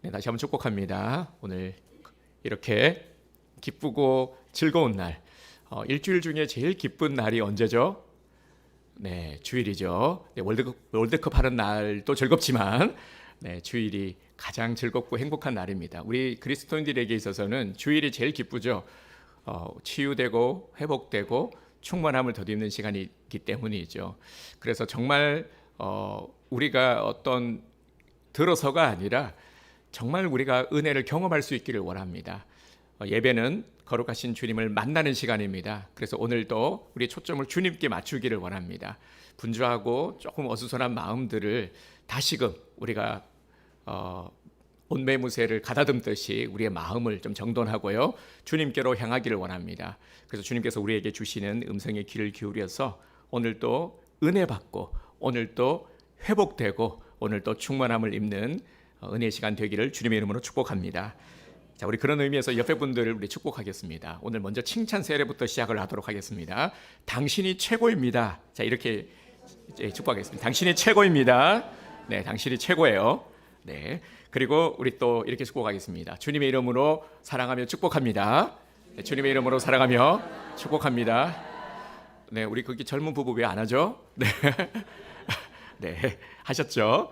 네, 다시 한번 축복합니다. 오늘 이렇게 기쁘고 즐거운 날, 일주일 중에 제일 기쁜 날이 언제죠? 네, 주일이죠. 네, 월드컵 하는 날도 즐겁지만, 네, 주일이 가장 즐겁고 행복한 날입니다. 우리 그리스도인들에게 있어서는 주일이 제일 기쁘죠. 치유되고 회복되고 충만함을 덧입는 시간이기 때문이죠. 그래서 정말 우리가 어떤 들어서가 아니라 정말 우리가 은혜를 경험할 수 있기를 원합니다. 예배는 거룩하신 주님을 만나는 시간입니다. 그래서 오늘도 우리 초점을 주님께 맞추기를 원합니다. 분주하고 조금 어수선한 마음들을 다시금 우리가 온매무새를 가다듬듯이 우리의 마음을 좀 정돈하고요, 주님께로 향하기를 원합니다. 그래서 주님께서 우리에게 주시는 음성의 귀를 기울여서 오늘도 은혜 받고 오늘도 회복되고 오늘도 충만함을 입는 은혜 시간 되기를 주님의 이름으로 축복합니다. 자, 우리 그런 의미에서 옆에 분들을 우리 축복하겠습니다. 오늘 먼저 칭찬 세례부터 시작을 하도록 하겠습니다. 당신이 최고입니다. 자, 이렇게 축복하겠습니다. 당신이 최고입니다. 네, 당신이 최고예요. 네. 그리고 우리 또 이렇게 축복하겠습니다. 주님의 이름으로 사랑하며 축복합니다. 네, 주님의 이름으로 사랑하며 축복합니다. 네, 우리 거기 젊은 부부 왜 안 하죠? 네. 네, 하셨죠?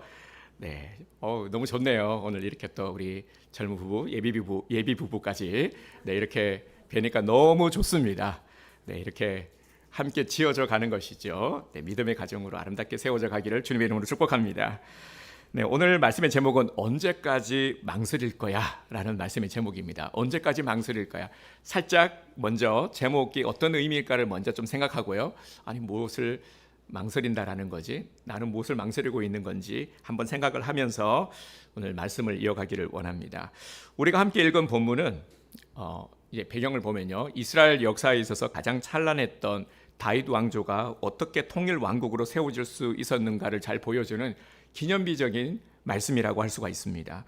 네, 너무 좋네요. 오늘 이렇게 또 우리 젊은 부부, 예비 부부까지 네, 이렇게 뵈니까 너무 좋습니다. 네, 이렇게 함께 지어져 가는 것이죠. 네, 믿음의 가정으로 아름답게 세워져 가기를 주님의 이름으로 축복합니다. 네, 오늘 말씀의 제목은 언제까지 망설일 거야? 라는 말씀의 제목입니다. 언제까지 망설일 거야? 살짝 먼저 제목이 어떤 의미일까를 먼저 좀 생각하고요. 아니, 무엇을 망설인다라는 거지? 나는 무엇을 망설이고 있는 건지 한번 생각을 하면서 오늘 말씀을 이어가기를 원합니다. 우리가 함께 읽은 본문은 이제 배경을 보면요, 이스라엘 역사에 있어서 가장 찬란했던 다윗 왕조가 어떻게 통일 왕국으로 세워질 수 있었는가를 잘 보여주는 기념비적인 말씀이라고 할 수가 있습니다.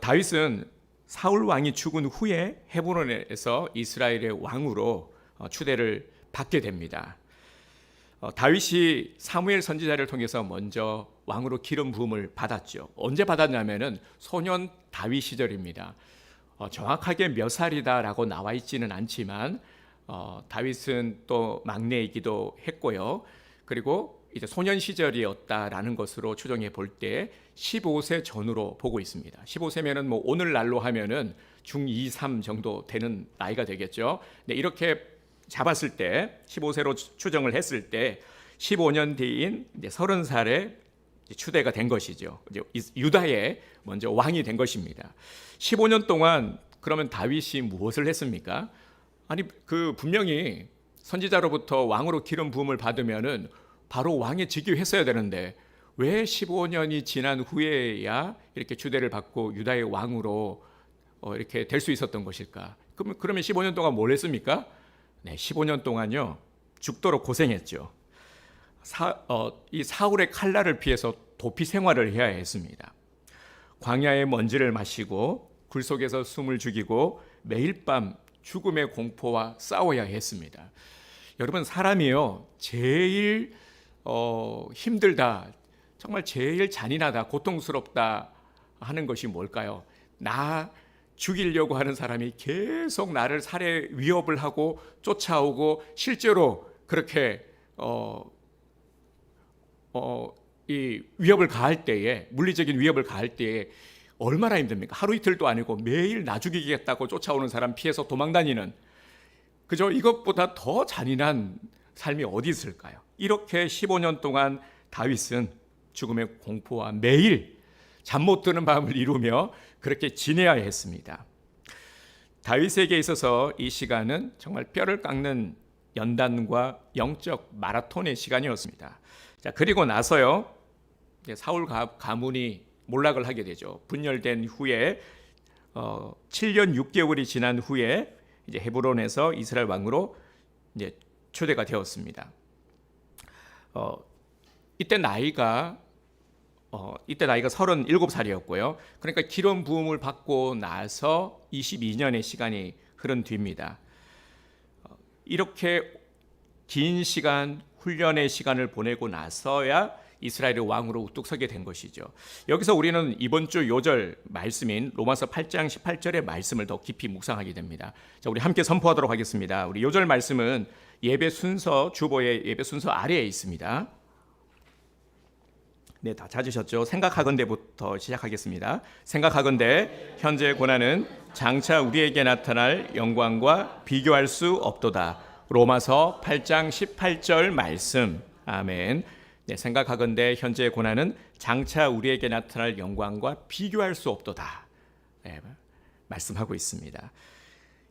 다윗은 사울 왕이 죽은 후에 헤브론에서 이스라엘의 왕으로 추대를 받게 됩니다. 다윗이 사무엘 선지자를 통해서 먼저 왕으로 기름 부음을 받았죠. 언제 받았냐면은 소년 다윗 시절입니다. 정확하게 몇 살이다라고 나와 있지는 않지만 다윗은 또 막내이기도 했고요. 그리고 이제 소년 시절이었다라는 것으로 추정해 볼 때 15세 전후로 보고 있습니다. 15세면은 뭐 오늘날로 하면은 중2, 3 정도 되는 나이가 되겠죠. 네, 이렇게 잡았을 때 15세로 추정을 했을 때 15년 뒤인 이제 30살에 추대가 된 것이죠. 이제 유다의 먼저 왕이 된 것입니다. 15년 동안 그러면 다윗이 무엇을 했습니까? 아니, 그 분명히 선지자로부터 왕으로 기름 부음을 받으면은 바로 왕에 즉위했어야 되는데 왜 15년이 지난 후에야 이렇게 추대를 받고 유다의 왕으로 이렇게 될 수 있었던 것일까? 그러면 15년 동안 뭘 했습니까? 네, 15년 동안요 죽도록 고생했죠. 이 사울의 칼날을 피해서 도피 생활을 해야 했습니다. 광야의 먼지를 마시고 굴 속에서 숨을 죽이고 매일 밤 죽음의 공포와 싸워야 했습니다. 여러분, 사람이요 제일 힘들다, 정말 제일 잔인하다, 고통스럽다 하는 것이 뭘까요? 나 죽이려고 하는 사람이 계속 나를 살해 위협을 하고 쫓아오고 실제로 그렇게 이 위협을 가할 때에, 물리적인 위협을 가할 때에 얼마나 힘듭니까? 하루 이틀도 아니고 매일 나 죽이겠다고 쫓아오는 사람 피해서 도망다니는, 그죠? 이것보다 더 잔인한 삶이 어디 있을까요? 이렇게 15년 동안 다윗은 죽음의 공포와 매일 잠 못 드는 밤을 이루며 그렇게 지내야 했습니다. 다윗에게 있어서 이 시간은 정말 뼈를 깎는 연단과 영적 마라톤의 시간이었습니다. 자, 그리고 나서요, 사울 가문이 몰락을 하게 되죠. 분열된 후에 7년 6개월이 지난 후에 이제 헤브론에서 이스라엘 왕으로 이제 초대가 되었습니다. 이때 나이가 37살이었고요. 그러니까 기름 부음을 받고 나서 22년의 시간이 흐른 뒤입니다. 이렇게 긴 시간 훈련의 시간을 보내고 나서야 이스라엘의 왕으로 우뚝 서게 된 것이죠. 여기서 우리는 이번 주 요절 말씀인 로마서 8장 18절의 말씀을 더 깊이 묵상하게 됩니다. 자, 우리 함께 선포하도록 하겠습니다. 우리 요절 말씀은 예배 순서 주보의 예배 순서 아래에 있습니다. 네, 다 찾으셨죠? 생각하건대부터 시작하겠습니다. 생각하건대 현재 고난은 장차 우리에게 나타날 영광과 비교할 수 없도다. 로마서 8장 18절 말씀. 아멘. 네, 생각하건대 현재 고난은 장차 우리에게 나타날 영광과 비교할 수 없도다. 네, 말씀하고 있습니다.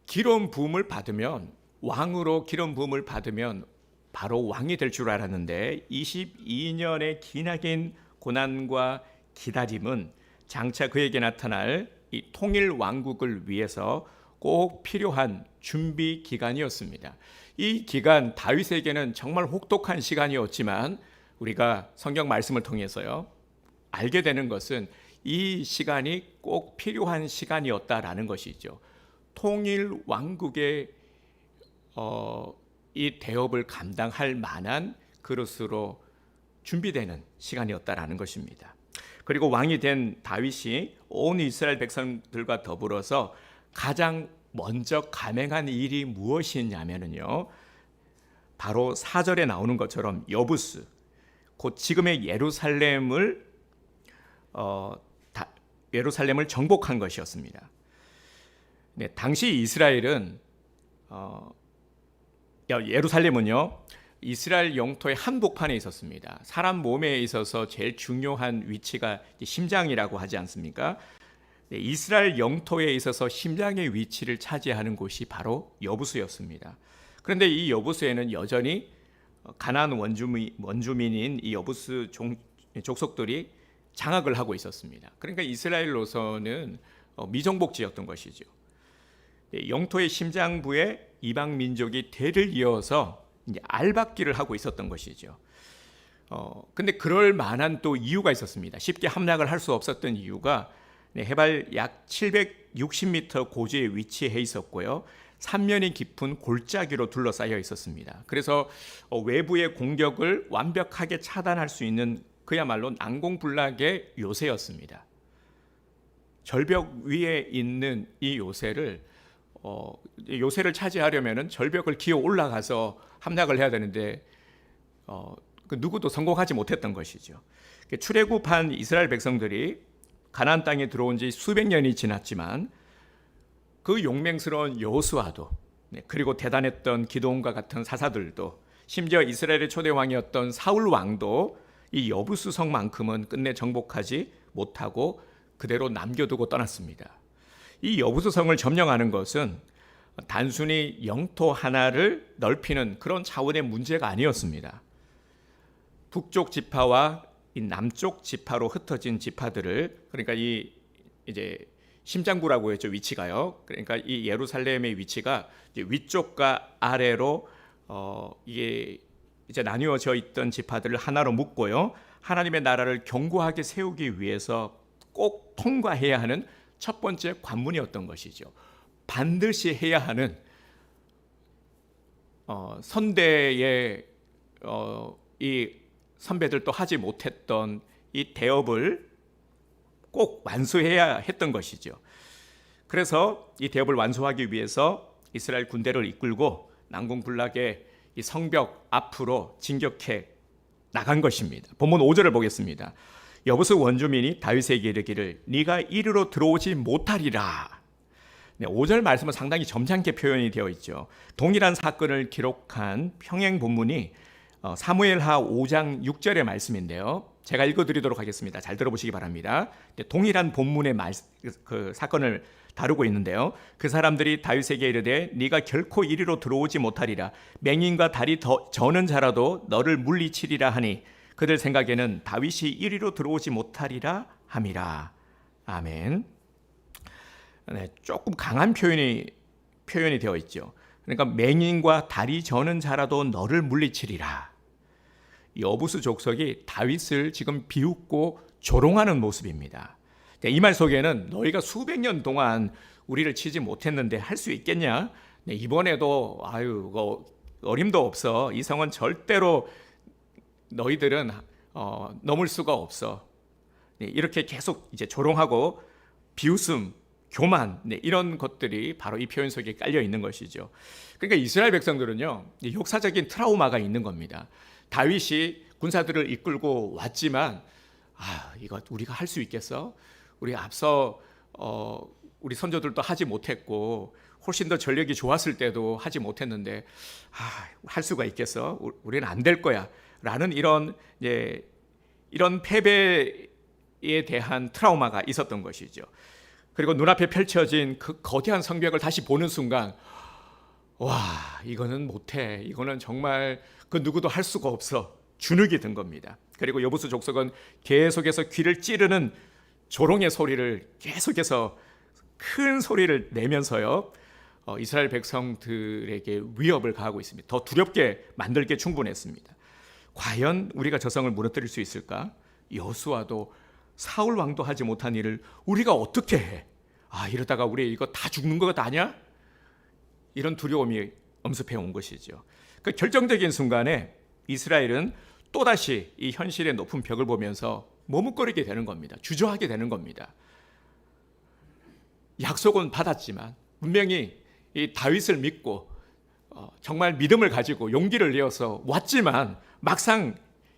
기름 부음을 받으면, 왕으로 기름 부음을 받으면 바로 왕이 될 줄 알았는데 22년의 기나긴 고난과 기다림은 장차 그에게 나타날 이 통일 왕국을 위해서 꼭 필요한 준비 기간이었습니다. 이 기간 다윗에게는 정말 혹독한 시간이었지만 우리가 성경 말씀을 통해서요 알게 되는 것은 이 시간이 꼭 필요한 시간이었다라는 것이죠. 통일 왕국의 이 대업을 감당할 만한 그릇으로 준비되는 시간이었다라는 것입니다. 그리고 왕이 된 다윗이 온 이스라엘 백성들과 더불어서 가장 먼저 감행한 일이 무엇이냐면요, 바로 4절에 나오는 것처럼 여부스, 곧 지금의 예루살렘을 정복한 것이었습니다. 네, 당시 이스라엘은 예루살렘은요 이스라엘 영토의 한복판에 있었습니다. 사람 몸에 있어서 제일 중요한 위치가 심장이라고 하지 않습니까? 네, 이스라엘 영토에 있어서 심장의 위치를 차지하는 곳이 바로 여부스였습니다. 그런데 이 여부스에는 여전히 가나안 원주민인 이 여부스 족속들이 장악을 하고 있었습니다. 그러니까 이스라엘로서는 미정복지였던 것이죠. 영토의 심장부에 이방 민족이 대를 이어서 이제 알박기를 하고 있었던 것이죠. 근데 그럴 만한 또 이유가 있었습니다. 쉽게 함락을 할 수 없었던 이유가 해발 약 760m 고지에 위치해 있었고요. 3면이 깊은 골짜기로 둘러싸여 있었습니다. 그래서 외부의 공격을 완벽하게 차단할 수 있는 그야말로 난공불락의 요새였습니다. 절벽 위에 있는 이 요새를 차지하려면 절벽을 기어 올라가서 함락을 해야 되는데 누구도 성공하지 못했던 것이죠. 출애굽한 이스라엘 백성들이 가나안 땅에 들어온 지 수백 년이 지났지만 그 용맹스러운 여호수아도, 그리고 대단했던 기드온과 같은 사사들도, 심지어 이스라엘의 초대 왕이었던 사울 왕도 이 여부스 성만큼은 끝내 정복하지 못하고 그대로 남겨두고 떠났습니다. 이 여부스 성을 점령하는 것은 단순히 영토 하나를 넓히는 그런 차원의 문제가 아니었습니다. 북쪽 지파와 이 남쪽 지파로 흩어진 지파들을, 그러니까 이제 심장부라고 했죠, 위치가요. 그러니까 이 예루살렘의 위치가 이제 위쪽과 아래로 이게 이제 나뉘어져 있던 지파들을 하나로 묶고요, 하나님의 나라를 견고하게 세우기 위해서 꼭 통과해야 하는 첫 번째 관문이었던 것이죠. 반드시 해야 하는 선대의 이 선배들도 하지 못했던 이 대업을 꼭 완수해야 했던 것이죠. 그래서 이 대업을 완수하기 위해서 이스라엘 군대를 이끌고 난공불락의 이 성벽 앞으로 진격해 나간 것입니다. 본문 5절을 보겠습니다. 여부스 원주민이 다윗에게 이르기를 네가 이리로 들어오지 못하리라. 5절 말씀은 상당히 점잖게 표현이 되어 있죠. 동일한 사건을 기록한 평행 본문이 사무엘하 5장 6절의 말씀인데요. 제가 읽어드리도록 하겠습니다. 잘 들어보시기 바랍니다. 동일한 본문의 그 사건을 다루고 있는데요. 그 사람들이 다윗에게 이르되 네가 결코 이리로 들어오지 못하리라. 맹인과 다리 저는 자라도 너를 물리치리라 하니 그들 생각에는 다윗이 이리로 들어오지 못하리라 함이라. 아멘. 네, 조금 강한 표현이 되어 있죠. 그러니까 맹인과 다리 저는 자라도 너를 물리치리라. 여부스 족속이 다윗을 지금 비웃고 조롱하는 모습입니다. 이 말 속에는 너희가 수백 년 동안 우리를 치지 못했는데 할 수 있겠냐? 이번에도 어림도 없어. 이 성은 절대로 너희들은 넘을 수가 없어. 네, 이렇게 계속 이제 조롱하고 비웃음, 교만, 네, 이런 것들이 바로 이 표현 속에 깔려 있는 것이죠. 그러니까 이스라엘 백성들은요, 역사적인 트라우마가 있는 겁니다. 다윗이 군사들을 이끌고 왔지만, 이거 우리가 할 수 있겠어? 우리 앞서 우리 선조들도 하지 못했고 훨씬 더 전력이 좋았을 때도 하지 못했는데 할 수가 있겠어? 우리는 안 될 거야. 라는 이런 패배에 대한 트라우마가 있었던 것이죠. 그리고 눈앞에 펼쳐진 그 거대한 성벽을 다시 보는 순간 이거는 못해. 이거는 정말 그 누구도 할 수가 없어. 주눅이 든 겁니다. 그리고 여부수 족속은 계속해서 귀를 찌르는 조롱의 소리를 계속해서 큰 소리를 내면서요, 이스라엘 백성들에게 위협을 가하고 있습니다. 더 두렵게 만들게 충분했습니다. 과연 우리가 저 성을 무너뜨릴 수 있을까? 여수아도 사울 왕도 하지 못한 일을 우리가 어떻게 해? 이러다가 우리 이거 다 죽는 것 아니야? 이런 두려움이 엄습해 온 것이죠. 그 결정적인 순간에 이스라엘은 또다시 이 현실의 높은 벽을 보면서 머뭇거리게 되는 겁니다. 주저하게 되는 겁니다. 약속은 받았지만 분명히 이 다윗을 믿고 정말 믿음을 가지고 용기를 내어서 왔지만 막상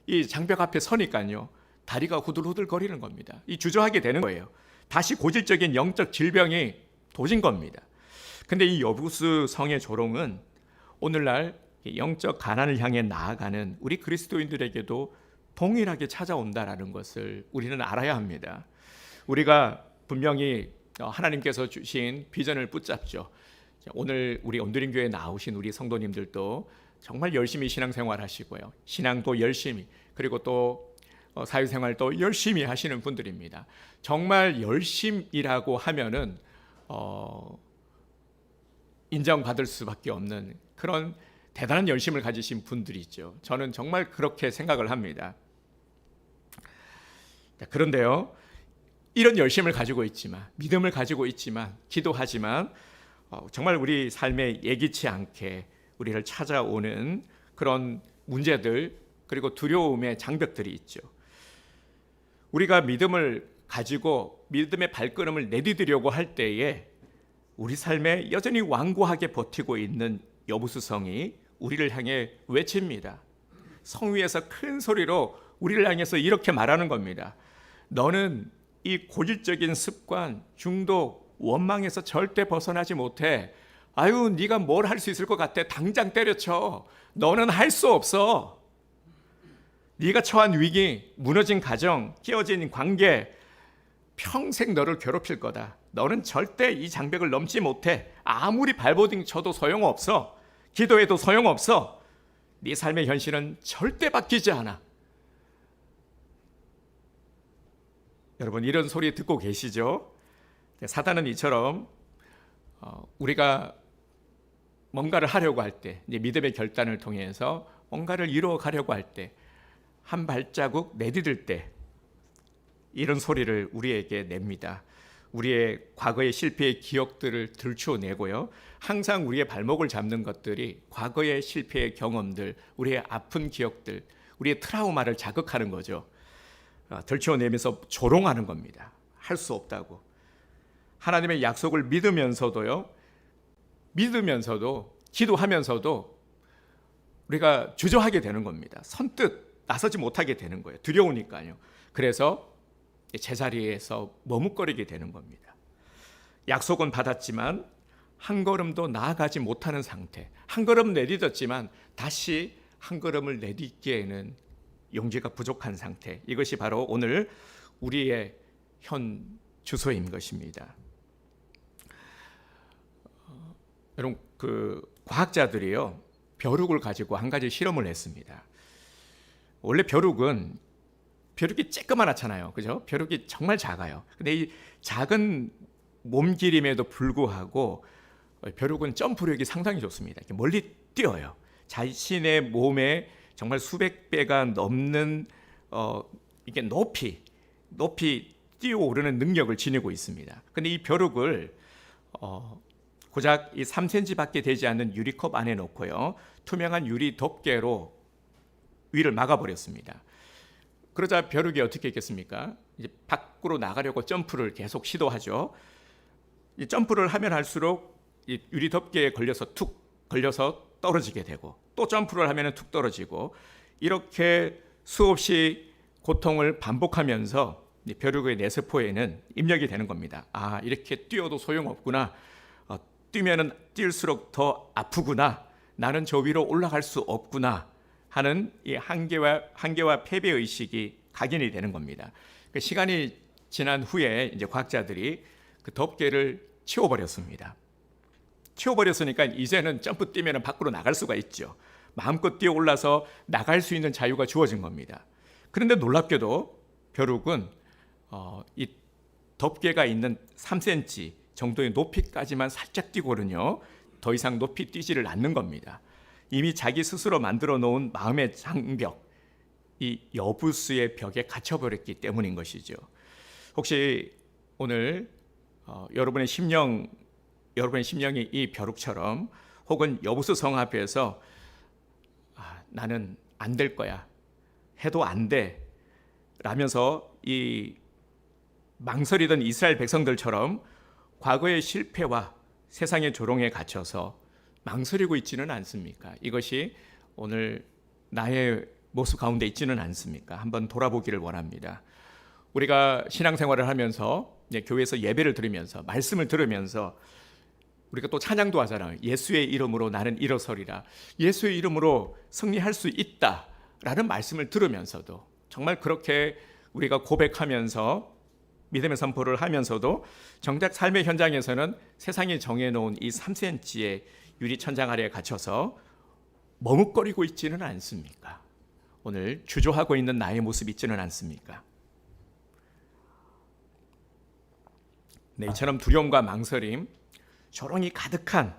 이 장벽 앞에 서니까요, 다리가 후들후들 거리는 겁니다. 이 주저하게 되는 거예요. 다시 고질적인 영적 질병이 도진 겁니다. 근데 이 여부스 성의 조롱은 오늘날 영적 가난을 향해 나아가는 우리 그리스도인들에게도 동일하게 찾아온다라는 것을 우리는 알아야 합니다. 우리가 분명히 하나님께서 주신 비전을 붙잡죠. 오늘 우리 온두림 교회에 나오신 우리 성도님들도 정말 열심히 신앙생활 하시고요. 신앙도 열심히, 그리고 또 사회생활도 열심히 하시는 분들입니다. 정말 열심이라고 하면은 인정받을 수밖에 없는 그런 대단한 열심을 가지신 분들이죠. 저는 정말 그렇게 생각을 합니다. 그런데요, 이런 열심을 가지고 있지만, 믿음을 가지고 있지만, 기도하지만 정말 우리 삶에 예기치 않게 우리를 찾아오는 그런 문제들, 그리고 두려움의 장벽들이 있죠. 우리가 믿음을 가지고 믿음의 발걸음을 내디디려고 할 때에 우리 삶에 여전히 완고하게 버티고 있는 여부수성이 우리를 향해 외칩니다. 성 위에서 큰 소리로 우리를 향해서 이렇게 말하는 겁니다. 너는 이 고질적인 습관, 중독, 원망에서 절대 벗어나지 못해. 네가 뭘 할 수 있을 것 같아. 당장 때려쳐. 너는 할 수 없어. 네가 처한 위기, 무너진 가정, 깨어진 관계, 평생 너를 괴롭힐 거다. 너는 절대 이 장벽을 넘지 못해. 아무리 발버둥 쳐도 소용없어. 기도해도 소용없어. 네 삶의 현실은 절대 바뀌지 않아. 여러분, 이런 소리 듣고 계시죠? 사단은 이처럼 우리가 뭔가를 하려고 할 때, 믿음의 결단을 통해서 뭔가를 이루어 가려고 할 때, 한 발자국 내디딜 때 이런 소리를 우리에게 냅니다. 우리의 과거의 실패의 기억들을 들추어내고요, 항상 우리의 발목을 잡는 것들이 과거의 실패의 경험들, 우리의 아픈 기억들, 우리의 트라우마를 자극하는 거죠. 들추어내면서 조롱하는 겁니다. 할 수 없다고. 하나님의 약속을 믿으면서도 기도하면서도 우리가 주저하게 되는 겁니다. 선뜻 나서지 못하게 되는 거예요. 두려우니까요. 그래서 제자리에서 머뭇거리게 되는 겁니다. 약속은 받았지만 한 걸음도 나아가지 못하는 상태. 한 걸음 내딛었지만 다시 한 걸음을 내딛기에는 용기가 부족한 상태. 이것이 바로 오늘 우리의 현 주소인 것입니다. 여러분, 과학자들이요, 벼룩을 가지고 한 가지 실험을 했습니다. 원래 벼룩이 쬐끄만하잖아요. 그죠? 벼룩이 정말 작아요. 근데 이 작은 몸기림에도 불구하고 벼룩은 점프력이 상당히 좋습니다. 이렇게 멀리 뛰어요. 자신의 몸에 정말 수백 배가 넘는 이게 높이 뛰어오르는 능력을 지니고 있습니다. 근데 이 벼룩을 고작 이 3cm밖에 되지 않는 유리컵 안에 넣고요, 투명한 유리 덮개로 위를 막아버렸습니다. 그러자 벼룩이 어떻게 했겠습니까? 이제 밖으로 나가려고 점프를 계속 시도하죠. 이 점프를 하면 할수록 이 유리 덮개에 걸려서 떨어지게 되고, 또 점프를 하면 툭 떨어지고, 이렇게 수없이 고통을 반복하면서 벼룩의 뇌세포에는 입력이 되는 겁니다. 아, 이렇게 뛰어도 소용없구나. 뛰면은 뛸수록 더 아프구나. 나는 저 위로 올라갈 수 없구나 하는 이 한계와 패배 의식이 각인이 되는 겁니다. 그 시간이 지난 후에 이제 과학자들이 그 덮개를 치워버렸습니다. 치워버렸으니까 이제는 점프 뛰면 밖으로 나갈 수가 있죠. 마음껏 뛰어 올라서 나갈 수 있는 자유가 주어진 겁니다. 그런데 놀랍게도 벼룩은 이 덮개가 있는 3cm 정도의 높이까지만 살짝 뛰고는요, 더 이상 높이 뛰지를 않는 겁니다. 이미 자기 스스로 만들어 놓은 마음의 장벽, 이 여부수의 벽에 갇혀버렸기 때문인 것이죠. 혹시 오늘 여러분의 심령이 이 벼룩처럼, 혹은 여부수 성 앞에서 나는 안 될 거야, 해도 안 돼 라면서 이 망설이던 이스라엘 백성들처럼 과거의 실패와 세상의 조롱에 갇혀서 망설이고 있지는 않습니까? 이것이 오늘 나의 모습 가운데 있지는 않습니까? 한번 돌아보기를 원합니다. 우리가 신앙생활을 하면서, 교회에서 예배를 드리면서, 말씀을 들으면서 우리가 또 찬양도 하잖아요. 예수의 이름으로 나는 일어서리라. 예수의 이름으로 승리할 수 있다라는 말씀을 들으면서도, 정말 그렇게 우리가 고백하면서 믿음의 선포를 하면서도 정작 삶의 현장에서는 세상이 정해놓은 이 3cm의 유리 천장 아래에 갇혀서 머뭇거리고 있지는 않습니까? 오늘 주저하고 있는 나의 모습이 있지는 않습니까? 네, 이처럼 두려움과 망설임, 조롱이 가득한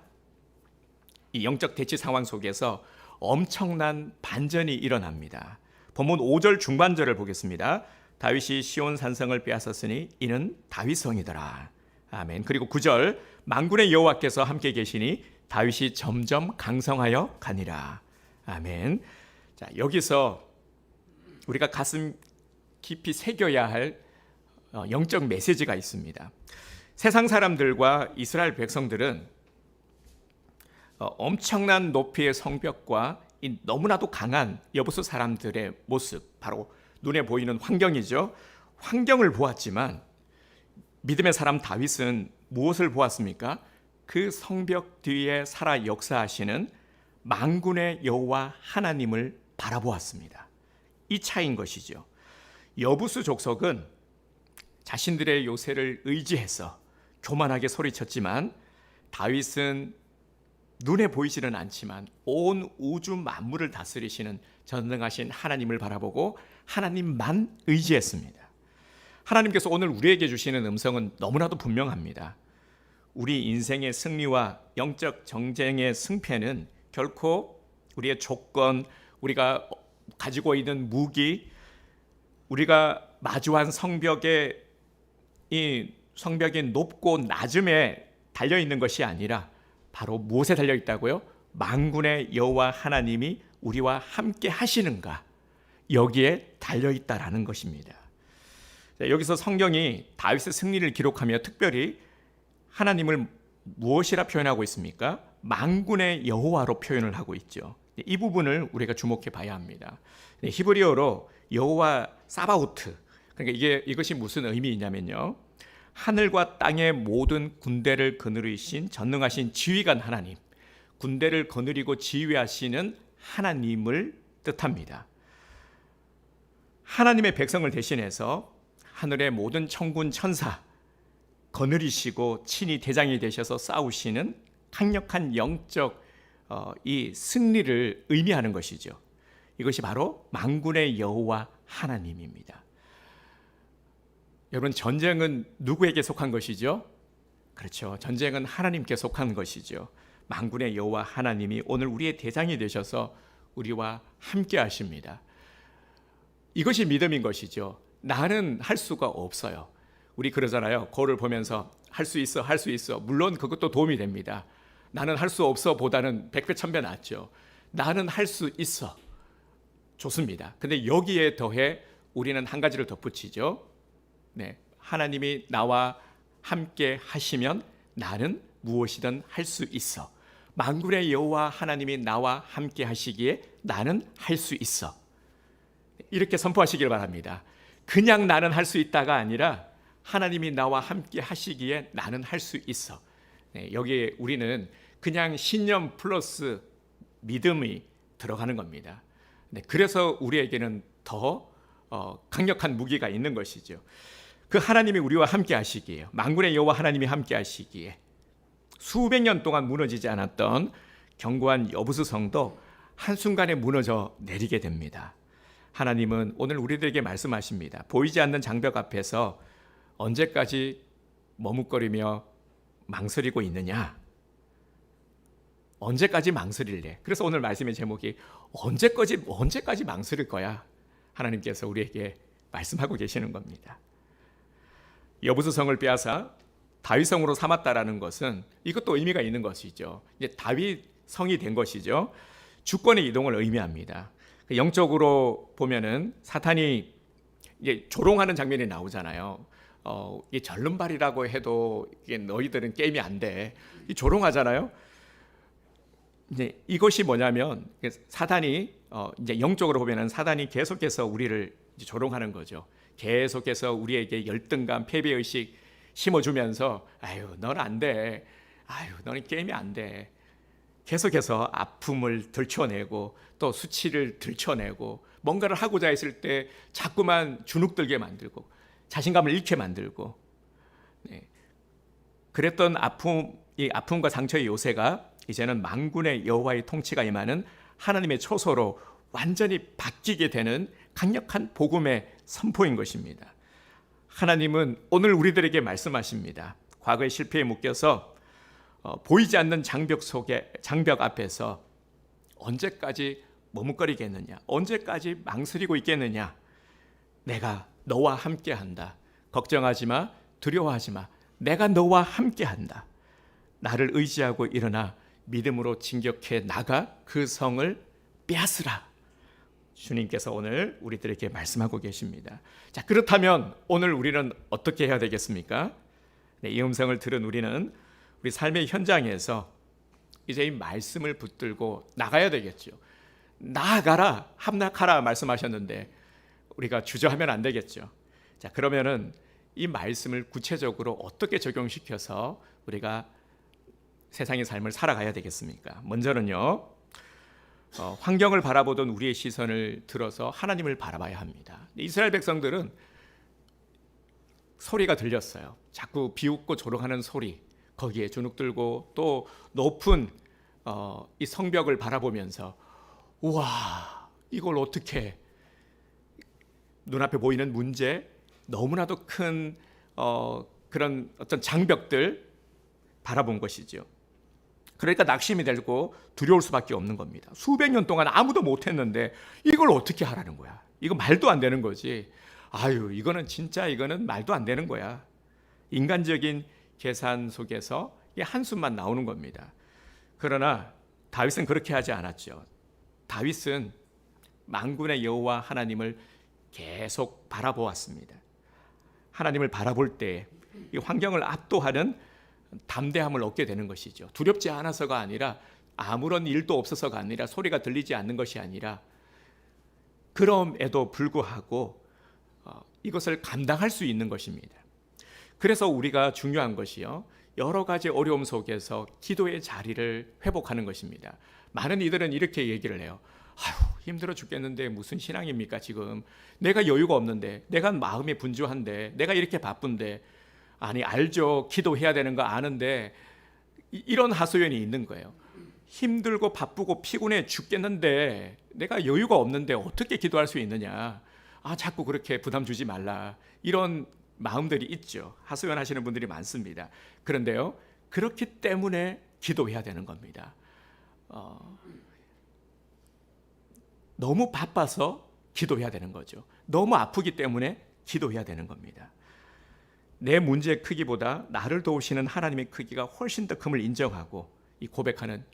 이 영적 대치 상황 속에서 엄청난 반전이 일어납니다. 본문 5절 중반절을 보겠습니다. 다윗이 시온 산성을 빼앗았으니 이는 다윗성이더라. 아멘. 그리고 9절, 만군의 여호와께서 함께 계시니 다윗이 점점 강성하여 가니라. 아멘. 자, 여기서 우리가 가슴 깊이 새겨야 할 영적 메시지가 있습니다. 세상 사람들과 이스라엘 백성들은 엄청난 높이의 성벽과 이 너무나도 강한 여부수 사람들의 모습, 바로 눈에 보이는 환경이죠. 환경을 보았지만 믿음의 사람 다윗은 무엇을 보았습니까? 그 성벽 뒤에 살아 역사하시는 만군의 여호와 하나님을 바라보았습니다. 이 차이인 것이죠. 여부수 족속은 자신들의 요새를 의지해서 교만하게 소리쳤지만, 다윗은 눈에 보이지는 않지만 온 우주 만물을 다스리시는 전능하신 하나님을 바라보고 하나님만 의지했습니다. 하나님께서 오늘 우리에게 주시는 음성은 너무나도 분명합니다. 우리 인생의 승리와 영적 정쟁의 승패는 결코 우리의 조건, 우리가 가지고 있는 무기, 우리가 마주한 성벽의 높고 낮음에 달려 있는 것이 아니라 바로 무엇에 달려 있다고요? 만군의 여호와 하나님이 우리와 함께 하시는가, 여기에 달려 있다라는 것입니다. 여기서 성경이 다윗의 승리를 기록하며 특별히 하나님을 무엇이라 표현하고 있습니까? 만군의 여호와로 표현을 하고 있죠. 이 부분을 우리가 주목해 봐야 합니다. 히브리어로 여호와 사바오트, 그러니까 이것이 무슨 의미이냐면요, 하늘과 땅의 모든 군대를 거느리신 전능하신 지휘관 하나님, 군대를 거느리고 지휘하시는 하나님을 뜻합니다. 하나님의 백성을 대신해서 하늘의 모든 천군 천사 거느리시고 친히 대장이 되셔서 싸우시는 강력한 영적 이 승리를 의미하는 것이죠. 이것이 바로 만군의 여호와 하나님입니다. 여러분, 전쟁은 누구에게 속한 것이죠? 그렇죠. 전쟁은 하나님께 속한 것이죠. 만군의 여호와 하나님이 오늘 우리의 대장이 되셔서 우리와 함께 하십니다. 이것이 믿음인 것이죠. 나는 할 수가 없어요. 우리 그러잖아요. 거울을 보면서 할 수 있어, 할 수 있어. 물론 그것도 도움이 됩니다. 나는 할 수 없어 보다는 100배 1000배 낫죠. 나는 할 수 있어. 좋습니다. 근데 여기에 더해 우리는 한 가지를 덧붙이죠. 네, 하나님이 나와 함께 하시면 나는 무엇이든 할 수 있어. 만군의 여호와 하나님이 나와 함께 하시기에 나는 할 수 있어. 이렇게 선포하시길 바랍니다. 그냥 나는 할 수 있다가 아니라 하나님이 나와 함께 하시기에 나는 할 수 있어. 네, 여기에 우리는 그냥 신념 플러스 믿음이 들어가는 겁니다. 네, 그래서 우리에게는 더 강력한 무기가 있는 것이죠. 그 하나님이 우리와 함께 하시기에, 만군의 여호와 하나님이 함께 하시기에 수백 년 동안 무너지지 않았던 견고한 여부수 성도 한순간에 무너져 내리게 됩니다. 하나님은 오늘 우리들에게 말씀하십니다. 보이지 않는 장벽 앞에서 언제까지 머뭇거리며 망설이고 있느냐? 언제까지 망설일래? 그래서 오늘 말씀의 제목이 언제까지 망설일 거야? 하나님께서 우리에게 말씀하고 계시는 겁니다. 여부수성을 빼앗아 다윗성으로 삼았다라는 것은 이것도 의미가 있는 것이죠. 이제 다윗 성이 된 것이죠. 주권의 이동을 의미합니다. 영적으로 보면은 사탄이 이제 조롱하는 장면이 나오잖아요. 이 절름발이라고 해도 이게 너희들은 게임이 안 돼. 이 조롱하잖아요. 이제 이것이 뭐냐면 사탄이 이제 영적으로 보면은 사탄이 계속해서 우리를 이제 조롱하는 거죠. 계속해서 우리에게 열등감, 패배의식 심어주면서 아유 너는 안 돼. 아유 너는 게임이 안 돼. 계속해서 아픔을 들춰내고 또 수치를 들춰내고 뭔가를 하고자 했을 때 자꾸만 주눅들게 만들고 자신감을 잃게 만들고 네. 그랬던 아픔과 상처의 요새가 이제는 만군의 여호와의 통치가 임하는 하나님의 초소로 완전히 바뀌게 되는 강력한 복음의 선포인 것입니다. 하나님은 오늘 우리들에게 말씀하십니다. 과거의 실패에 묶여서 보이지 않는 장벽 앞에서 언제까지 머뭇거리겠느냐? 언제까지 망설이고 있겠느냐? 내가 너와 함께 한다. 걱정하지 마. 두려워하지 마. 내가 너와 함께 한다. 나를 의지하고 일어나 믿음으로 진격해 나가 그 성을 빼앗으라. 주님께서 오늘 우리들에게 말씀하고 계십니다. 자, 그렇다면 오늘 우리는 어떻게 해야 되겠습니까? 네, 이 음성을 들은 우리는 우리 삶의 현장에서 이제 이 말씀을 붙들고 나가야 되겠죠. 나아가라, 함락하라 말씀하셨는데 우리가 주저하면 안 되겠죠. 자, 그러면은 이 말씀을 구체적으로 어떻게 적용시켜서 우리가 세상의 삶을 살아가야 되겠습니까? 먼저는요, 환경을 바라보던 우리의 시선을 들어서 하나님을 바라봐야 합니다. 이스라엘 백성들은 소리가 들렸어요. 자꾸 비웃고 조롱하는 소리, 거기에 주눅들고 또 높은 이 성벽을 바라보면서 우와, 이걸 어떻게 눈앞에 보이는 문제, 너무나도 큰 그런 어떤 장벽들 바라본 것이죠. 그러니까 낙심이 되고 두려울 수밖에 없는 겁니다. 수백 년 동안 아무도 못했는데 이걸 어떻게 하라는 거야? 이거 말도 안 되는 거지. 아유, 이거는 말도 안 되는 거야. 인간적인 계산 속에서 이 한숨만 나오는 겁니다. 그러나 다윗은 그렇게 하지 않았죠. 다윗은 만군의 여호와 하나님을 계속 바라보았습니다. 하나님을 바라볼 때 이 환경을 압도하는 담대함을 얻게 되는 것이죠. 두렵지 않아서가 아니라 아무런 일도 없어서가 아니라 소리가 들리지 않는 것이 아니라 그럼에도 불구하고 이것을 감당할 수 있는 것입니다. 그래서 우리가 중요한 것이요, 여러 가지 어려움 속에서 기도의 자리를 회복하는 것입니다. 많은 이들은 이렇게 얘기를 해요. 아유, 힘들어 죽겠는데 무슨 신앙입니까 지금. 내가 여유가 없는데, 내가 마음이 분주한데, 내가 이렇게 바쁜데. 아니 알죠, 기도해야 되는 거 아는데. 이런 하소연이 있는 거예요. 힘들고 바쁘고 피곤해 죽겠는데 내가 여유가 없는데 어떻게 기도할 수 있느냐. 자꾸 그렇게 부담 주지 말라. 이런 마음들이 있죠. 하소연하시는 분들이 많습니다. 그런데요, 그렇기 때문에 기도해야 되는 겁니다. 너무 바빠서 기도해야 되는 거죠. 너무 아프기 때문에 기도해야 되는 겁니다. 내 문제의 크기보다 나를 도우시는 하나님의 크기가 훨씬 더 큼을 인정하고 이 고백하는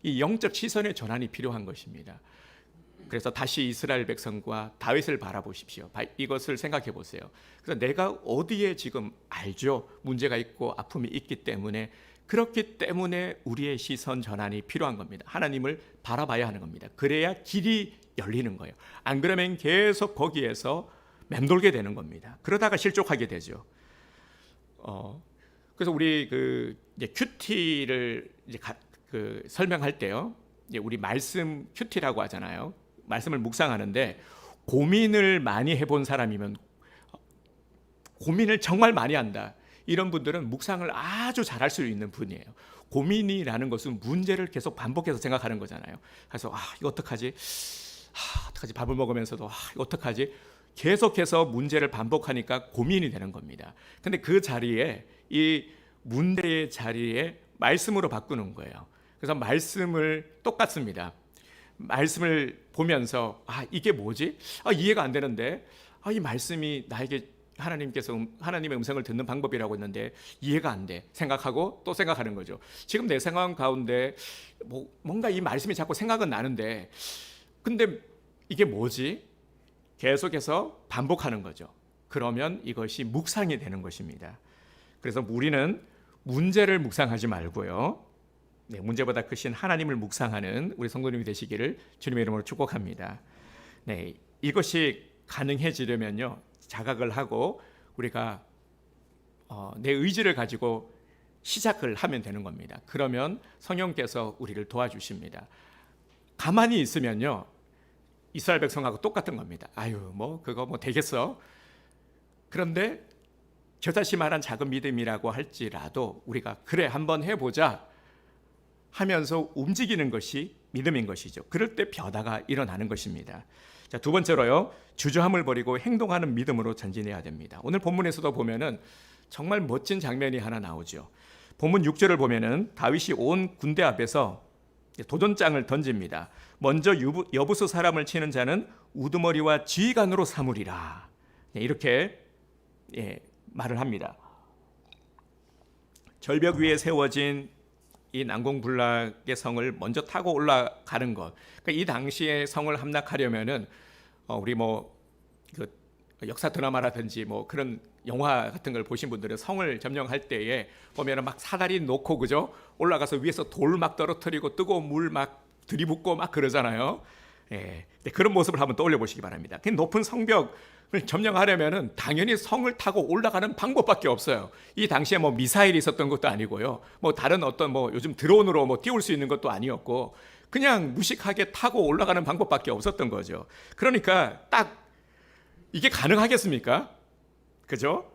이 영적 시선의 전환이 필요한 것입니다. 그래서 다시 이스라엘 백성과 다윗을 바라보십시오. 이것을 생각해 보세요. 그래서 내가 어디에 지금 알죠? 문제가 있고 아픔이 있기 때문에, 그렇기 때문에 우리의 시선 전환이 필요한 겁니다. 하나님을 바라봐야 하는 겁니다. 그래야 길이 열리는 거예요. 안 그러면 계속 거기에서 맴돌게 되는 겁니다. 그러다가 실족하게 되죠. 그래서 우리 이제 큐티를 이제 설명할 때요, 이제 우리 말씀 큐티라고 하잖아요. 말씀을 묵상하는데 고민을 많이 해본 사람이면, 고민을 정말 많이 한다, 이런 분들은 묵상을 아주 잘할 수 있는 분이에요. 고민이라는 것은 문제를 계속 반복해서 생각하는 거잖아요. 그래서 이거 어떡하지? 어떡하지? 밥을 먹으면서도 이거 어떡하지? 계속해서 문제를 반복하니까 고민이 되는 겁니다. 근데 그 자리에, 이 문제의 자리에 말씀으로 바꾸는 거예요. 그래서 말씀을 똑같습니다. 말씀을 보면서 이게 뭐지? 이해가 안 되는데, 이 말씀이 나에게 하나님의 음성을 듣는 방법이라고 했는데 이해가 안 돼. 생각하고 또 생각하는 거죠. 지금 내 상황 가운데 뭔가 이 말씀이 자꾸 생각은 나는데, 근데 이게 뭐지? 계속해서 반복하는 거죠. 그러면 이것이 묵상이 되는 것입니다. 그래서 우리는 문제를 묵상하지 말고요, 문제보다 크신 하나님을 묵상하는 우리 성도님이 되시기를 주님의 이름으로 축복합니다. 이것이 가능해지려면요, 자각을 하고 우리가 내 의지를 가지고 시작을 하면 되는 겁니다. 그러면 성령께서 우리를 도와주십니다. 가만히 있으면요, 이스라엘 백성하고 똑같은 겁니다. 그거 되겠어. 그런데 저다시 말한 작은 믿음이라고 할지라도 우리가 그래 한번 해보자 하면서 움직이는 것이 믿음인 것이죠. 그럴 때 변화가 일어나는 것입니다. 자, 두 번째로요, 주저함을 버리고 행동하는 믿음으로 전진해야 됩니다. 오늘 본문에서도 보면은 정말 멋진 장면이 하나 나오죠. 본문 6절을 보면은 다윗이 온 군대 앞에서 도전장을 던집니다. 먼저 여부수 사람을 치는 자는 우두머리와 지휘관으로 삼으리라. 이렇게 말을 합니다. 절벽 위에 세워진 이 난공불락의 성을 먼저 타고 올라가는 것. 그러니까 이 당시에 성을 함락하려면은 우리 그 역사 드라마라든지 그런 영화 같은 걸 보신 분들은 성을 점령할 때에 보면은 막 사다리 놓고, 그죠? 올라가서 위에서 돌 막 떨어뜨리고 뜨거운 물 막 들이붓고 막 그러잖아요. 그런 모습을 한번 떠올려 보시기 바랍니다. 그 높은 성벽을 점령하려면은 당연히 성을 타고 올라가는 방법밖에 없어요. 이 당시에 미사일이 있었던 것도 아니고요, 다른 어떤 요즘 드론으로 띄울 수 있는 것도 아니었고, 그냥 무식하게 타고 올라가는 방법밖에 없었던 거죠. 그러니까 딱 이게 가능하겠습니까? 그죠?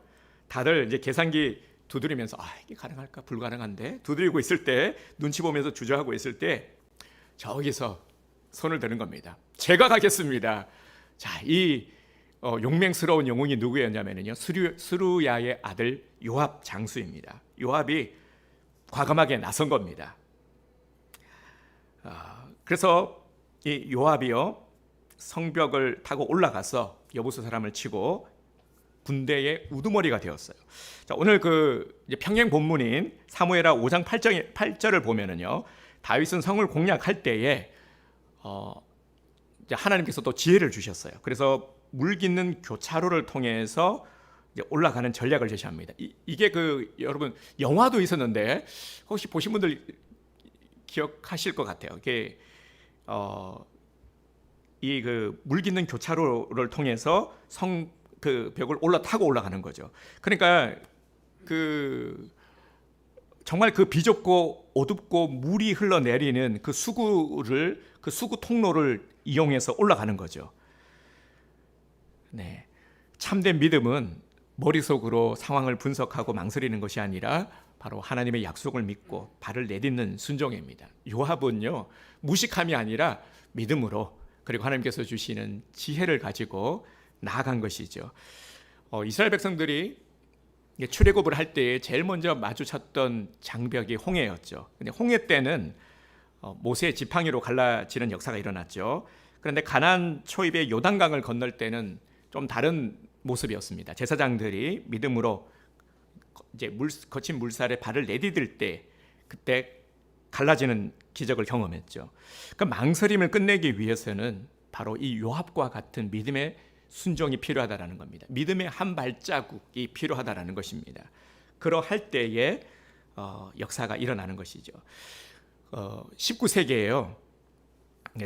다들 이제 계산기 두드리면서 이게 가능할까? 불가능한데? 두드리고 있을 때, 눈치 보면서 주저하고 있을 때 저기서 손을 드는 겁니다. 제가 가겠습니다. 자, 이 용맹스러운 영웅이 누구였냐면요, 스루야의 아들 요압 장수입니다. 요압이 과감하게 나선 겁니다. 그래서 이 요압이요, 성벽을 타고 올라가서 여부수 사람을 치고 군대의 우두머리가 되었어요. 자, 오늘 이제 평행 본문인 사무엘하 5장 8절을 보면은요, 다윗은 성을 공략할 때에 이제 하나님께서 또 지혜를 주셨어요. 그래서 물 깃는 교차로를 통해서 이제 올라가는 전략을 제시합니다. 이게 여러분 영화도 있었는데 혹시 보신 분들 기억하실 것 같아요. 이게 이 물 깃는 교차로를 통해서 벽을 타고 올라가는 거죠. 그러니까 정말 비좁고 어둡고 물이 흘러내리는 수구 통로를 이용해서 올라가는 거죠. 참된 믿음은 머릿속으로 상황을 분석하고 망설이는 것이 아니라 바로 하나님의 약속을 믿고 발을 내딛는 순종입니다. 요압은요, 무식함이 아니라 믿음으로, 그리고 하나님께서 주시는 지혜를 가지고 나아간 것이죠. 이스라엘 백성들이 출애굽을 할 때에 제일 먼저 마주쳤던 장벽이 홍해였죠. 근데 홍해 때는 모세의 지팡이로 갈라지는 역사가 일어났죠. 그런데 가나안 초입의 요단강을 건널 때는 좀 다른 모습이었습니다. 제사장들이 믿음으로 이제 거친 물살에 발을 내디딜 때, 그때 갈라지는 기적을 경험했죠. 그 망설임을 끝내기 위해서는 바로 이 요압과 같은 믿음의 순종이 필요하다라는 겁니다. 믿음의 한 발자국이 필요하다라는 것입니다. 그러할 때에 역사가 일어나는 것이죠. 19세기에요.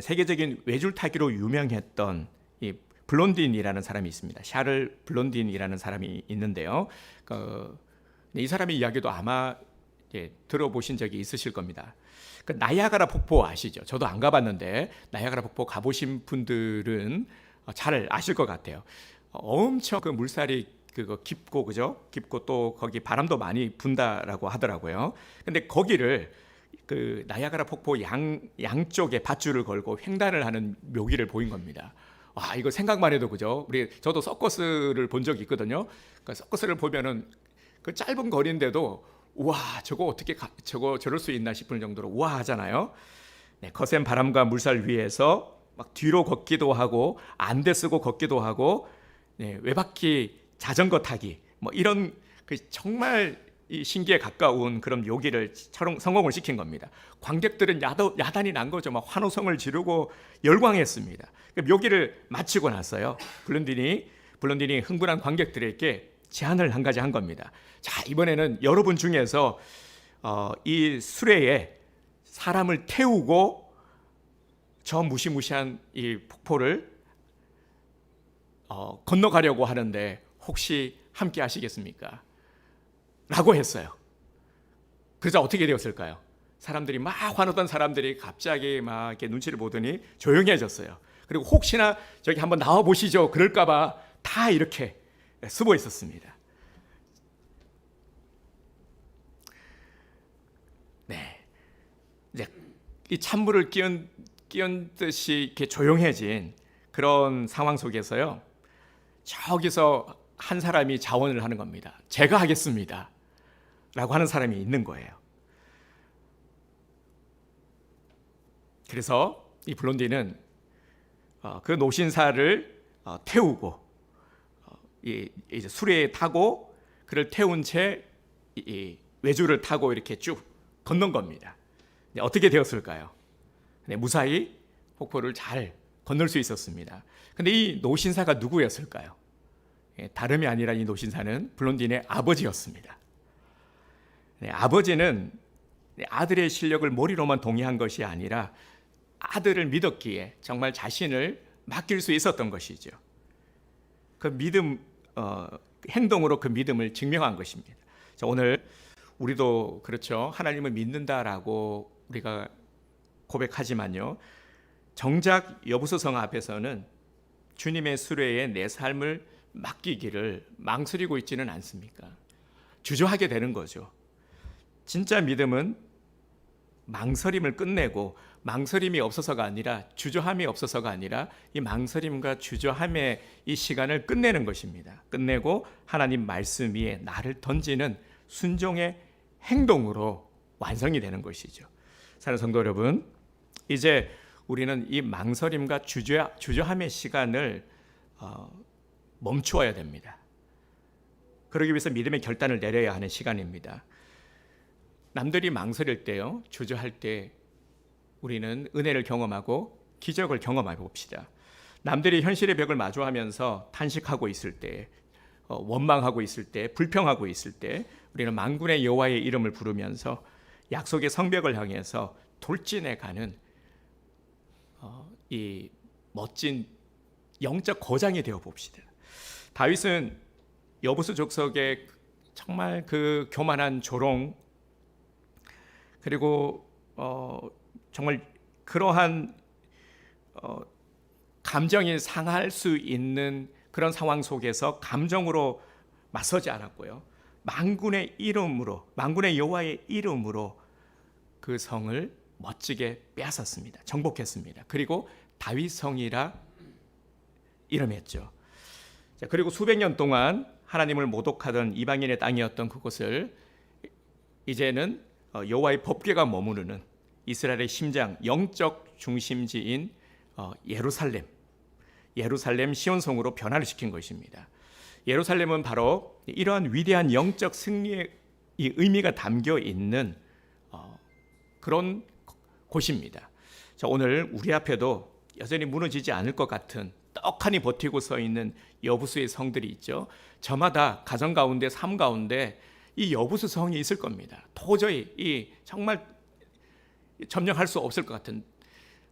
세계적인 외줄타기로 유명했던 이 블론딘이라는 사람이 있습니다. 샤를 블론딘이라는 사람이 있는데요. 이 사람의 이야기도 아마 들어보신 적이 있으실 겁니다. 나이아가라 폭포 아시죠? 저도 안 가봤는데 나이아가라 폭포 가보신 분들은 잘 아실 것 같아요. 엄청 그 물살이 그거 깊고 그죠? 깊고 또 거기 바람도 많이 분다라고 하더라고요. 근데 거기를 그 나이아가라 폭포 양쪽에 밧줄을 걸고 횡단을 하는 묘기를 보인 겁니다. 와, 이거 생각만 해도 그죠? 저도 서커스를 본 적이 있거든요. 그러니까 서커스를 보면은 그 짧은 거리인데도 와, 저거 어떻게 저럴 수 있나 싶을 정도로 우아하잖아요. 네, 거센 바람과 물살 위에서 막 뒤로 걷기도 하고 안대 쓰고 걷기도 하고 네, 외바퀴 자전거 타기 뭐 이런 그 정말 이 신기에 가까운 그런 묘기를 성공을 시킨 겁니다. 관객들은 야단이 난 거죠. 막 환호성을 지르고 열광했습니다. 묘기를 마치고 났어요. 블론딘이 흥분한 관객들에게 제안을 한 가지 한 겁니다. 자, 이번에는 여러분 중에서 이 수레에 사람을 태우고 저 무시무시한 이 폭포를 건너가려고 하는데 혹시 함께 하시겠습니까? 라고 했어요. 그러자 어떻게 되었을까요? 사람들이 막 화나던 사람들이 갑자기 막 이렇게 눈치를 보더니 조용해졌어요. 그리고 혹시나 저기 한번 나와 보시죠. 그럴까봐 다 이렇게 숨어 있었습니다. 네, 이제 이 찬물을 끼얹 듯이 이렇게 조용해진 그런 상황 속에서요. 저기서 한 사람이 자원을 하는 겁니다. 제가 하겠습니다. 라고 하는 사람이 있는 거예요. 그래서 이 블론디는 그 노신사를 태우고 이제 수레에 타고 그를 태운 채 외줄을 타고 이렇게 쭉 건넌 겁니다. 어떻게 되었을까요? 무사히 폭포를 잘 건널 수 있었습니다. 근데 이 노신사가 누구였을까요? 다름이 아니라 이 노신사는 블론딘의 아버지였습니다. 아버지는 아들의 실력을 머리로만 동의한 것이 아니라 아들을 믿었기에 정말 자신을 맡길 수 있었던 것이죠. 그 믿음, 행동으로 그 믿음을 증명한 것입니다. 자, 오늘 우리도 그렇죠. 하나님을 믿는다라고 우리가 고백하지만요. 정작 여부서성 앞에서는 주님의 수레에 내 삶을 맡기기를 망설이고 있지는 않습니까? 주저하게 되는 거죠. 진짜 믿음은 망설임을 끝내고 망설임이 없어서가 아니라 주저함이 없어서가 아니라 이 망설임과 주저함의 이 시간을 끝내는 것입니다. 끝내고 하나님 말씀 위에 나를 던지는 순종의 행동으로 완성이 되는 것이죠. 사랑하는 성도 여러분, 이제 우리는 이 망설임과 주저함의 시간을 멈추어야 됩니다. 그러기 위해서 믿음의 결단을 내려야 하는 시간입니다. 남들이 망설일 때요, 주저할 때 우리는 은혜를 경험하고 기적을 경험해 봅시다. 남들이 현실의 벽을 마주하면서 탄식하고 있을 때, 원망하고 있을 때, 불평하고 있을 때 우리는 만군의 여호와의 이름을 부르면서 약속의 성벽을 향해서 돌진해 가는 이 멋진 영적 거장이 되어 봅시다. 다윗은 여부수 족속의 정말 그 교만한 조롱 그리고 정말 그러한 감정이 상할 수 있는 그런 상황 속에서 감정으로 맞서지 않았고요. 만군의 이름으로, 만군의 여호와의 이름으로 그 성을 멋지게 빼앗았습니다. 정복했습니다. 그리고 다윗 성이라 이름했죠. 자, 그리고 수백 년 동안 하나님을 모독하던 이방인의 땅이었던 그곳을 이제는 여호와의 법궤가 머무르는 이스라엘의 심장, 영적 중심지인 예루살렘 시온성으로 변화를 시킨 것입니다. 예루살렘은 바로 이러한 위대한 영적 승리의 의미가 담겨 있는 그런 곳입니다. 자, 오늘 우리 앞에도 여전히 무너지지 않을 것 같은 떡하니 버티고 서 있는 여부수의 성들이 있죠. 저마다 가정 가운데 삶 가운데 이 여부수 성이 있을 겁니다. 도저히 이 정말 점령할 수 없을 것 같은,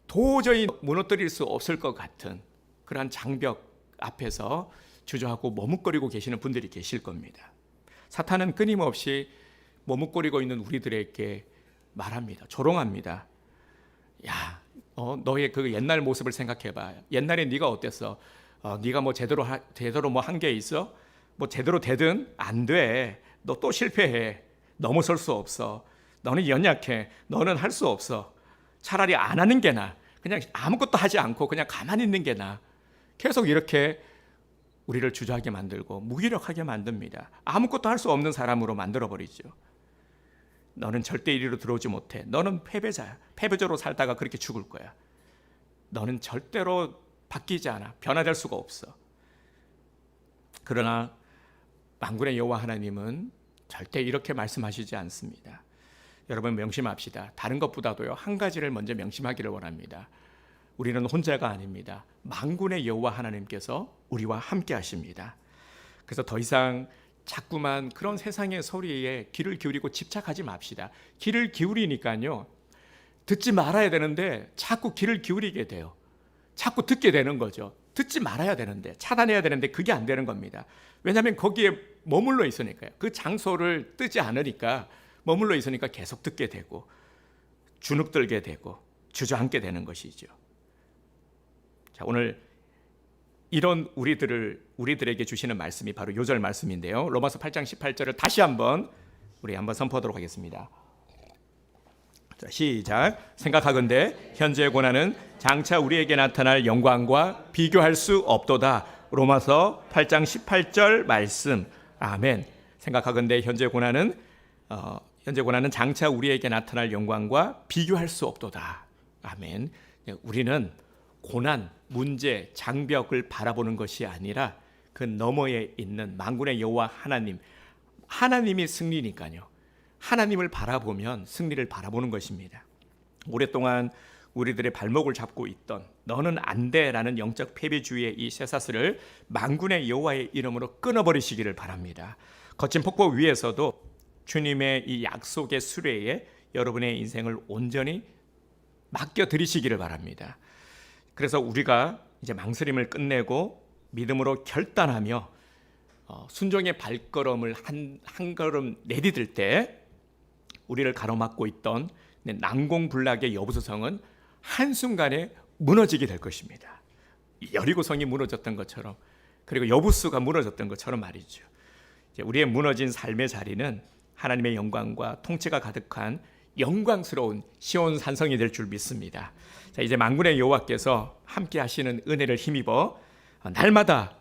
도저히 무너뜨릴 수 없을 것 같은 그러한 장벽 앞에서 주저하고 머뭇거리고 계시는 분들이 계실 겁니다. 사탄은 끊임없이 머뭇거리고 있는 우리들에게 말합니다. 조롱합니다. 야, 너의 그 옛날 모습을 생각해봐. 옛날에 네가 어땠어? 네가 뭐 제대로 뭐 한 게 있어? 뭐 제대로 되든 안 돼. 너 또 실패해. 넘어설 수 없어. 너는 연약해. 너는 할 수 없어. 차라리 안 하는 게 나아. 그냥 아무것도 하지 않고 그냥 가만히 있는 게 나아. 계속 이렇게 우리를 주저하게 만들고 무기력하게 만듭니다. 아무것도 할 수 없는 사람으로 만들어버리죠. 너는 절대 이리로 들어오지 못해. 너는 패배자야. 패배자로 살다가 그렇게 죽을 거야. 너는 절대로 바뀌지 않아. 변화될 수가 없어. 그러나 만군의 여호와 하나님은 절대 이렇게 말씀하시지 않습니다. 여러분 명심합시다. 다른 것보다도요, 한 가지를 먼저 명심하기를 원합니다. 우리는 혼자가 아닙니다. 만군의 여호와 하나님께서 우리와 함께 하십니다. 그래서 더 이상 자꾸만 그런 세상의 소리에 귀를 기울이고 집착하지 맙시다. 귀를 기울이니까요, 듣지 말아야 되는데 자꾸 귀를 기울이게 돼요. 자꾸 듣게 되는 거죠. 듣지 말아야 되는데, 차단해야 되는데 그게 안 되는 겁니다. 왜냐하면 거기에 머물러 있으니까요. 그 장소를 뜨지 않으니까 머물러 있으니까 계속 듣게 되고 주눅들게 되고 주저앉게 되는 것이죠. 자, 오늘 이런 우리들에게 주시는 말씀이 바로 요절 말씀인데요. 로마서 8장 18절을 다시 한번 우리 한번 선포하도록 하겠습니다. 자, 시작. 생각하건대 현재의 고난은 장차 우리에게 나타날 영광과 비교할 수 없도다. 로마서 8장 18절 말씀. 아멘. 생각하건대 현재의 고난은 장차 우리에게 나타날 영광과 비교할 수 없도다. 아멘. 우리는 고난, 문제, 장벽을 바라보는 것이 아니라 그 너머에 있는 만군의 여호와 하나님이 승리니까요. 하나님을 바라보면 승리를 바라보는 것입니다. 오랫동안 우리들의 발목을 잡고 있던 너는 안 돼라는 영적 패배주의의 이 쇠사슬을 만군의 여호와의 이름으로 끊어버리시기를 바랍니다. 거친 폭포 위에서도 주님의 이 약속의 수레에 여러분의 인생을 온전히 맡겨드리시기를 바랍니다. 그래서 우리가 이제 망설임을 끝내고 믿음으로 결단하며 순종의 발걸음을 한 걸음 내디딜 때 우리를 가로막고 있던 난공불락의 여부수성은 한순간에 무너지게 될 것입니다. 여리고성이 무너졌던 것처럼, 그리고 여부수가 무너졌던 것처럼 말이죠. 우리의 무너진 삶의 자리는 하나님의 영광과 통치가 가득한 영광스러운 시온 산성이 될 줄 믿습니다. 자, 이제 만군의 여호와께서 함께 하시는 은혜를 힘입어 날마다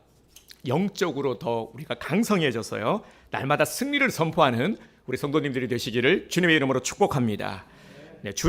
영적으로 더 우리가 강성해져서요, 날마다 승리를 선포하는 우리 성도님들이 되시기를 주님의 이름으로 축복합니다. 네,